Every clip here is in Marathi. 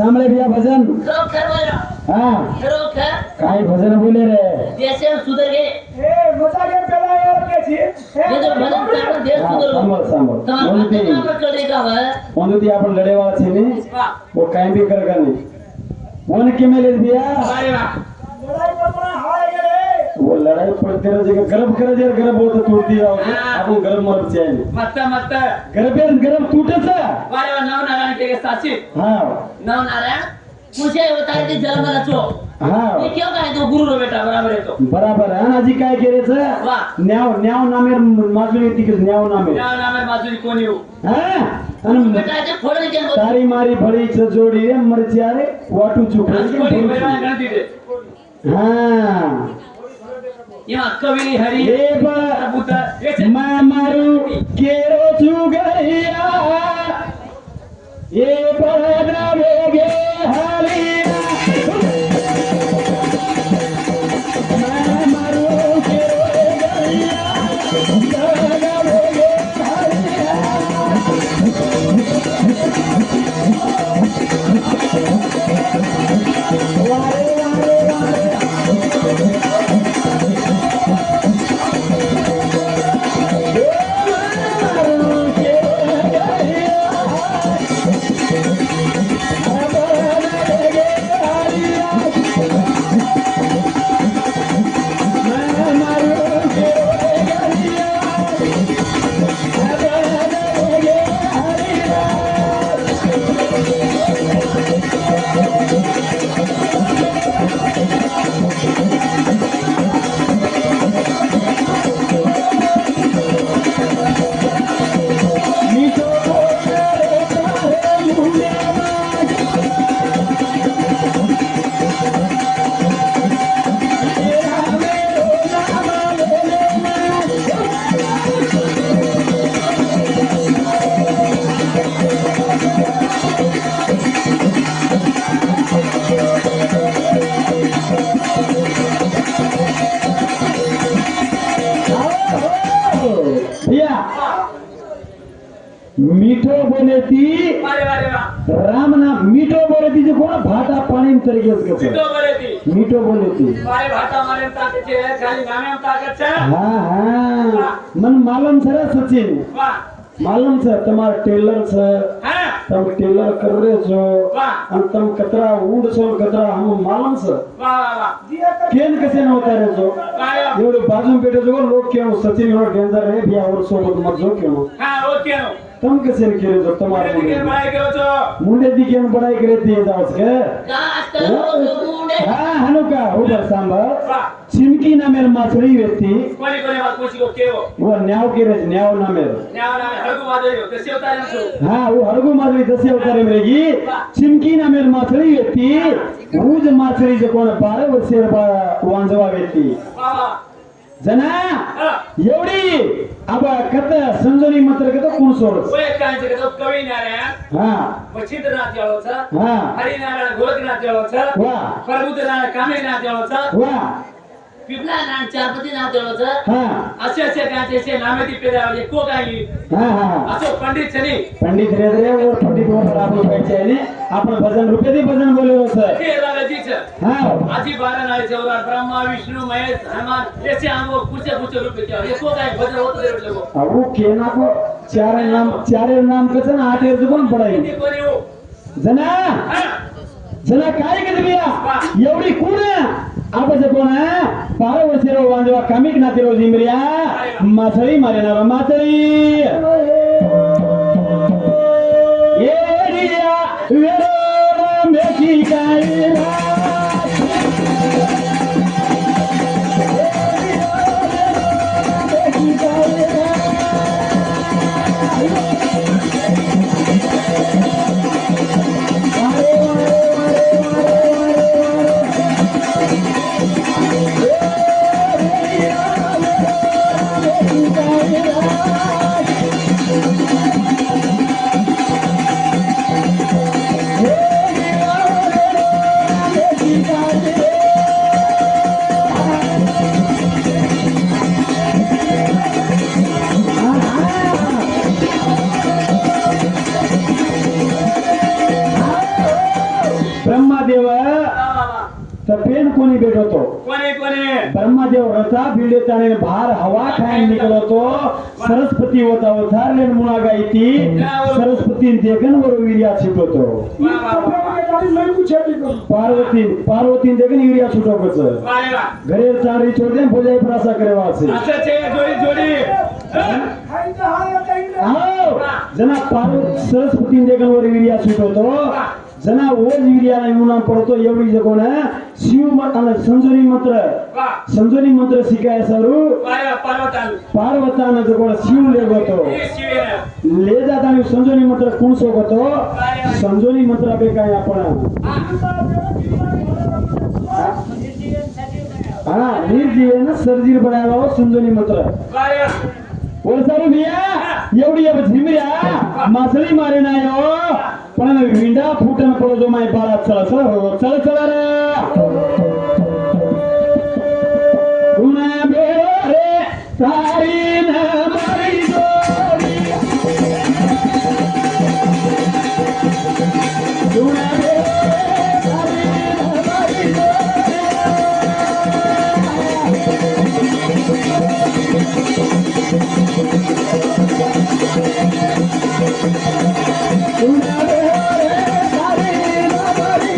सांभळे भैया भजन खरोखर बोला हाँ खरोखर काय भजन बोले रे देश सुधर गे ए मजा के पेला यार के छी ये जो भजन करता देश हाँ, सुधर सांभळ सांभळ તમારા म्हणून માટે કામ કરી का है म्हणून आपण लढेवाळा છે ને वाह वो काय भी कर का नहीं वन के मेले भैया अरे वाह लड़ाई पर हाय गेले वो लड़ाई पड़ते रहे जगह गरब करे जर गरब होत तोडती राव आपण गरब मर चाहिए मत मत गरब टूटच वारे नव नारायण के साची हाँ नव नारायण पूछे होता है कि जन्म रचो हाँ ये क्यों कहे तो गुरु रो बेटा बराबर है तो बराबर है आजी काय केरेचं वाह न्याव नामेर माजुरी तिकच न्याव नामेर नाव नामे बाजूनी कोणी हो हाँ आणि बेटा ते फोडणे के तारी मारी भळीच जोडी रे मरच्या रे वाटू चुकली कोणी बेटा गणती दे हाँ यहाँ कवि हरि ये बा प्रभुता ये मैं मारू केरो चुगरिया ये बड़ा बेगे हालिया मैं मारू केरो चुगरिया बड़ा बेगे हालिया वारे वारे वारे भैया मीठो बोले ती वारे वारे वाह राम ना मीठो बोले ती जो कोण भाटा पाणी तरीकेच सीधो कसं करे ती मीठो बोले ती वारे भाटा मारे ताकत छे खाली नामे ताकत छे हाँ हाँ मन मालूम सर सचिन वाह मालूम છે તમાર ટેલર છે हां તમે ટેલર કરે છો वाह અને તમે કતરા ઉડ છો ને કતરા હમ માલूम છે वाह वाह दिया कर કેન કસે ન ઉતારે છો वाह एवढे बाजू पेटे जो लोक केव सचिन एवढा डेंजर रे भैया और सोबत मत जो केव हां ओके नो तम कसे न केले जो તમારે के भाई करो छो मुंडे दी केन बड़ाई करे ती जावस के गास करो मुंडे हाँ हनुका उबर सांबर वाह चिमकी नामेर माछड़ी व्यक्ति कोणी कोणी बात पूछी को केवो वो न्याव केरे न्याव नामेर न्याव नामे हडकू वादे ते सेवतारे छो हाँ वो हरगु माछड़ी दसे अवतारे मेरेगी चिमकी नामेर माछड़ी व्यक्ति भूज माछड़ी जो कोण 12 वर्षेर वांजवा व्यक्ति वाह वाह जना हां एवढी अब कत संजोनी मंत्र कत कोण सोडस ओए काय छे तो कवि नारायण हाँ मच्छिंद्र नाथ जाळो छ हाँ हरिनारायण गोरखनाथ जाळो छ वाह प्रभुनारायण कामेनाथ जाळो छ वाह पिपला नारायण चारपती नाथ जाळो छ हाँ असे असे काय छे नामेती पेदा को काय हाँ हाँ असो पंडित छनी पंडित रे रे और पंडित वर आपण पाहिजे आहे आपण भजन रुपये दी भजन बोलेलो सर ते लागाजी छ हाँ आजी 12 नाळे चौरा ब्रह्मा विष्णु महेश हनुमान ऐसे हमको कुछ रूप क्या ये को काय भजन होत रे लोगो अब केना को चार नाम कसं ना 8 वर्ष कोण पडाई किती कोणी हो जना हां जना काय केलं बिया एवढी कोण आपण कोण 12 वर्षेरो वांजवा कामिक नातेरो जिमरिया माछळी मारेना माछळी येडिया वेरोडा मेकी काईला ब्रह्मदेव तपेन कोणी भेटवतो कोणी कोणी ब्रह्मदेव रथा भिडेताने भार हवा खायन निकलतो सरस्वती होता उथारले मुळागा इति सरस्वती देखन वर वीर्या छिटवतो पार्वती देखन वीर्या छुटवकच घरे चांदरी छोडले भोजाई प्रासा करेवा असे असं छे जोडी जोडी आओ जना सरस्वती देखन वर वीर्या छुटवतो जना ओज वीर्याला येऊन पडतो एवढी जगोण शिव आणि संजोनी मंत्र शिकाय सरू पार्वतानं जगोण शिव लेगतो ले जाताना संजोनी मंत्र कोण सोगतो संजोनी मंत्र बेकाय आपण हा निर्जीवन सर्जीर बनावा संजोनी मंत्र ओळसारू भिया एवढी अब झिमऱ्या मासळी मारे नाही हो पण विंडा फुटन पडो जो माय बाळा चला चला हो चला चला रे गुना बेरो रे तारी न मारी गोरी गुना बेरो रे तारी न मारी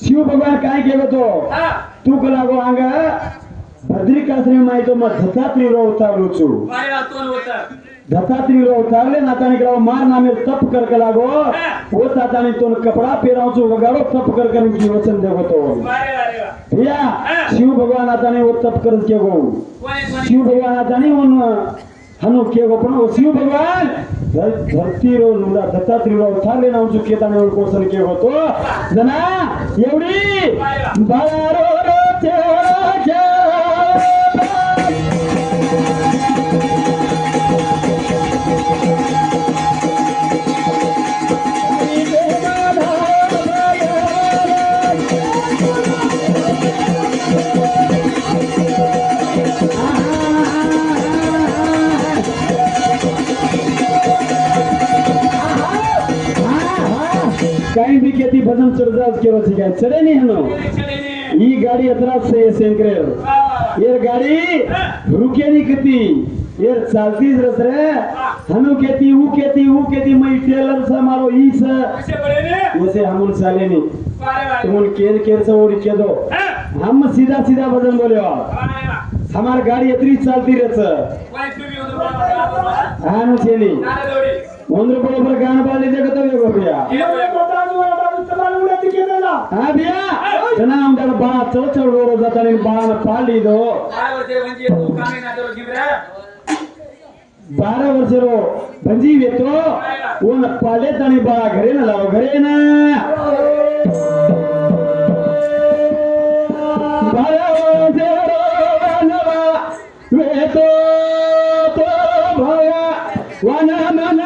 शिव भगवान काय केलं तो तू लागो अंग भद्रिकाश्री माहिती मग दत्तात्री रो उतारलो दत्तात्री रो उतारले नाताने केला मार नामे तप करके लागो वो ताताने तो कपड़ा पेरावचो वगाड़ो तप करके उनकी वचन देवो तो भैया शिव भगवान आताने वो तप कर के गो शिव भगवान आताने उन हनु के गो पण शिव भगवान धरती रो नुडा दत्तात्री रो उतारले ना उनचो केताने वो कोसन के गो तो जना एवढी बाळारो रो तेरा कहीं भी खेती भजन चढ़जाज के रोज क्या चले नहीं हनो ये गाड़ी अतराज से सेंकरेर ये गाड़ी रुके नहीं कती ये चलती रस रे हनु खेती वो खेती मैं टेलर से मारो ई से वैसे हम उन साले नहीं तुम उन केर से और के दो हम सीधा सीधा भजन बोले हो हमार गाड़ी इतनी चलती रहती हाँ चली ಒಂದು ರೂಪಾಯಿ ಒಬ್ಬರ ಗಾನ ಬಾಳಿ देखतो भैया हाँ भैया जना आमच्याकडे बाळा चढ रोड जाता बाळानं पाळली दो 12 वर्ष रो भंजी येतो ऊन पाळले आणि बाळा घरे ना लाव घरे ना बाळा नवा वेतो तो भया वन मन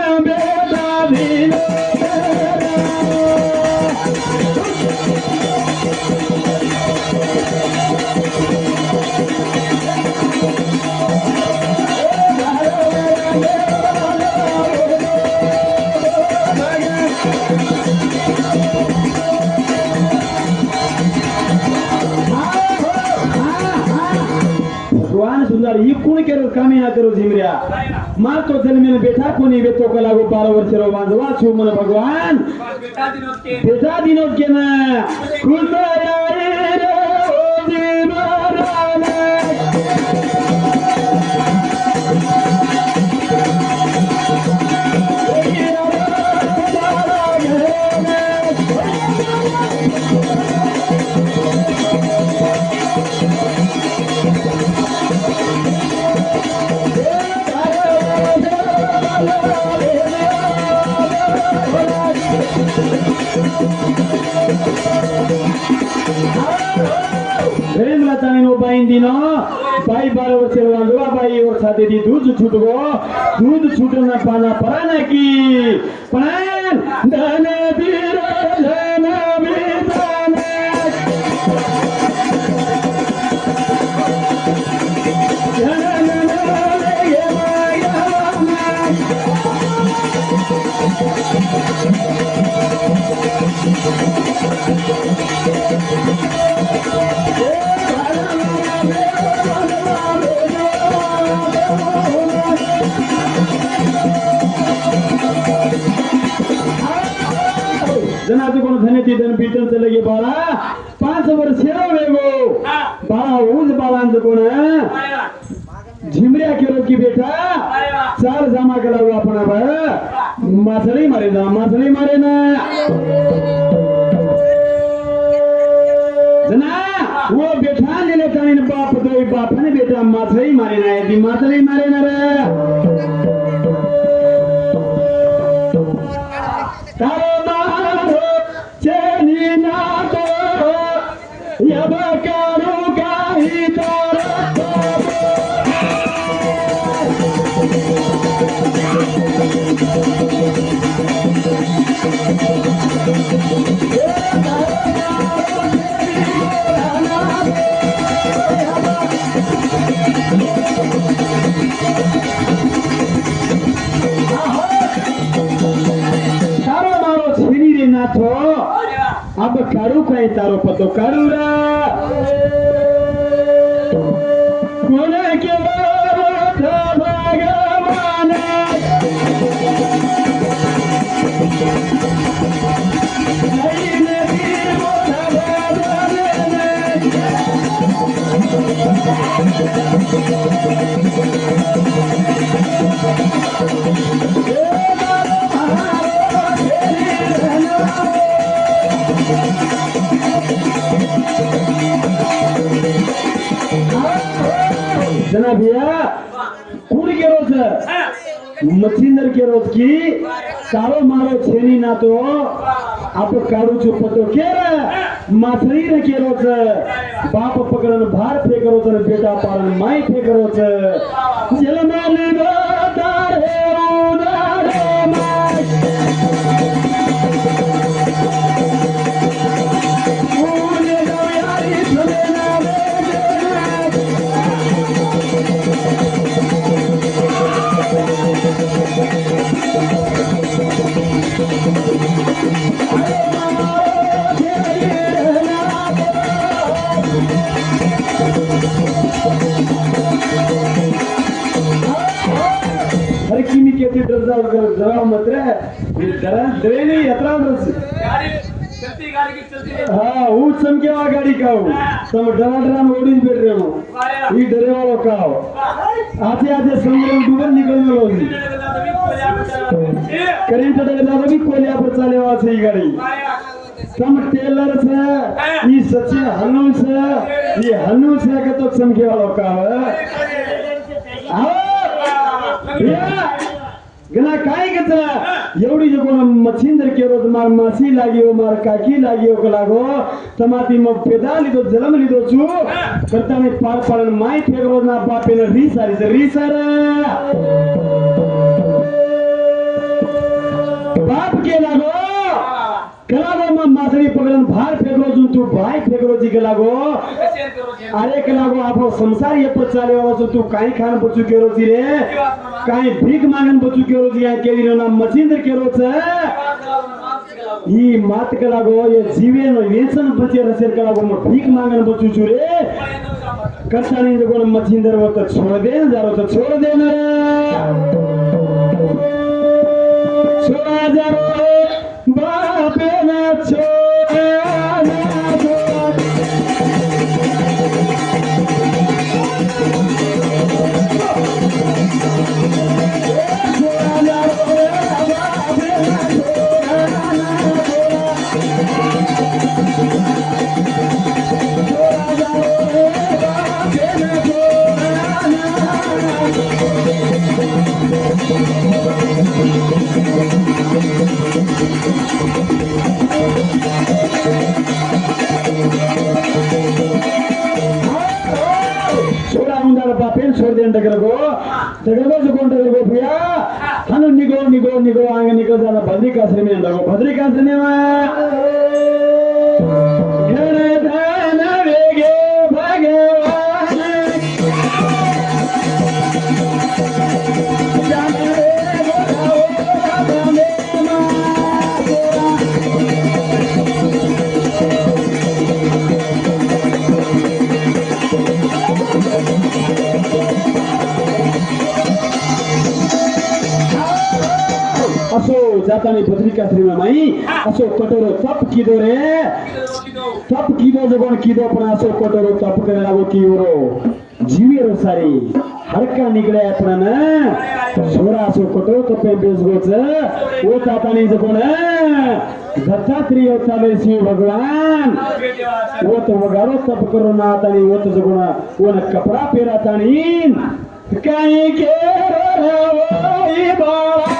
सुंदर ही कोण केरो कामी ना करो झिमऱ्या मार तो जन्मेल बेटा कोणी वेतो का लागो 12 वर्ष रो बांधवा छु मन भगवान बेटा दिनोत के ना खुदाया रे ओ जीवराना प्रेमला चाहिने पाइँदिन बाई 12 वर्ष वाँधुवा बाई और साथी दी दूध छूट गो दूध छूटना पाना पराना की प्राण धन वीर धन विधान जना तो कोण धने तिथं बिटन चले गे बाळा 5 वर्ष वेगो बाळा ऊज बाळांच कोण झिमऱ्या केलो की बेटा 4 जमा केला आपण मासळी मारे ना जना वो बेटा नेले ताईन बाप दोई बापाने बेटा मासळी मारे ना ती मासळी मारे ना रे तारो मारो चेनी ना तो यब करू काही तारो नाथो अब कारू कहीं तारो पतो कारू रा कोने के था भगवान नहीं नदी मोथा भगवान जना भैया कुड़ के रोज मच्छिंदर के रोज की कारो मारो छेनी ना तो आप कारू चुपतो के रे माथरी रे के रोज बाप पकड़न भार फेक रोज बेटा पालन माई फेक रोज जल माली दार है उदार माई ओने जाओ यारी चले ना अरे किमी कहते जरा मत रे जरा दे नहीं यात्रा गाड़ी की चलती हाँ वो चमके वाला गाड़ी का हो तुम डरा ओडी बैठ रहे हो ये डरे वालों का हो आते आते समुद्र डूबन निकलने वाली करंट डगला भी कोलिया पर चले वाला सही गाड़ी सम टेलर से ये सचिन हनु से ये हनु से का तो चमके वालों का है गना काय कचरा एवढी जो कोण मच्छिंदर केरो मार मासी लागियो मार काकी लागियो का लागो तमाती मग पेदा लिदो जलम लिदो छु करताने पार पालन माई फेगरो ना बापेन रीसार बाप के लागो कलागो में मासड़ी पकड़न भार फेगरो जु तू भाई फेगरो जी के लागो अरे के लागो आपो संसार ये पर चाले वाला तू काई खान बचू केरो जी रे काई भीख मांगन बचू केरो जी यहाँ केरी ना मच्छिंदर केरो छे ई मात के लागो ये जीवे नो वेचन बचे रसेर के लागो म भीख मांगन बचू छु रे करतानी जो कोन मच्छिंदर वो तो छोड़ दे जारो तो छोड़ दे ना छोड़ा जारो बापे ना छोड़ा ना डगरगो डगरगो जुकोन डगरगो भैया हनु निगो निगो निगो आंग निगो जाना भद्रिकाश्रम में लगो भद्रिकाश्रम में घन धन वेगे भगवान जाने असो जातानी भद्रिकाश्रम माई असो कटोरो तप किदो रे तप किदो जगोन किदो पण असो कटोरो तप करे लागो किवरो जीवेरो सारी हरका निकले आपण छोरा असो कटोरो तपे बेजगोच ओ तातानी जगोन दत्तात्रेय अवतारे शिव भगवान वो तो वगारो तप करो ना तानी वो तो जगोन वो न कपड़ा पेरा तानी काई के रे ओई बाळा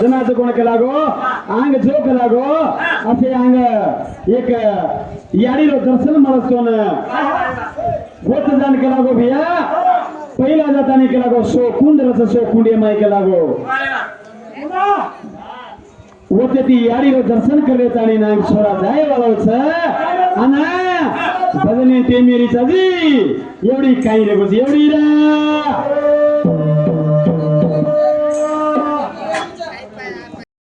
जनाचं कोण केला गो अंग जो केला गो असे अंग एक याडीरो दर्शन मळसतो ना गोत जाण केला गो भैया पहिला जाताना केला गो सो कुंड रस सो कुंडे माय केला गो होते ती याडीरो दर्शन करे ताणी नांग छोरा जाय वाळवच अना बदने ते मेरी चजी एवढी काही रे गोज एवढी रा